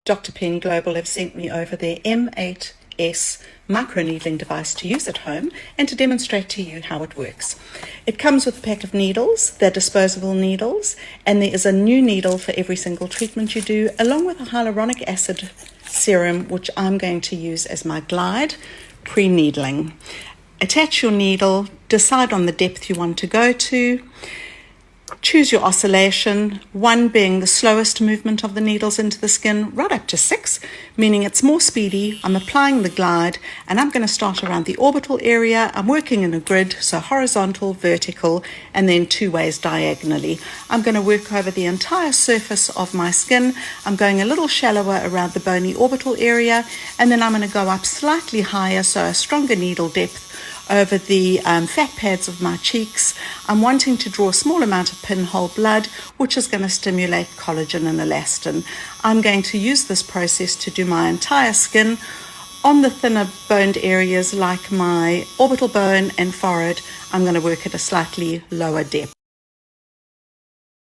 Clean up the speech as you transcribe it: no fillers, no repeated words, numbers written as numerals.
Dr. Penn Global have sent me over their M8S microneedling device to use at home and to demonstrate to you how it works. It comes with a pack of needles. They're disposable needles, and there is a new needle for every single treatment you do, along with a hyaluronic acid serum, which I'm going to use as my glide pre-needling. Attach your needle, decide on the depth you want to go to, choose your oscillation, 1 being the slowest movement of the needles into the skin, right up to 6, meaning it's more speedy. I'm applying the glide, and I'm going to start around the orbital area. I'm working in a grid, so horizontal, vertical, and then 2 ways diagonally. I'm going to work over the entire surface of my skin. I'm going a little shallower around the bony orbital area, and then I'm going to go up slightly higher, so a stronger needle depth over the fat pads of my cheeks. I'm wanting to draw a small amount of pinhole blood, which is going to stimulate collagen and elastin. I'm going to use this process to do my entire skin. On the thinner boned areas like my orbital bone and forehead, I'm going to work at a slightly lower depth.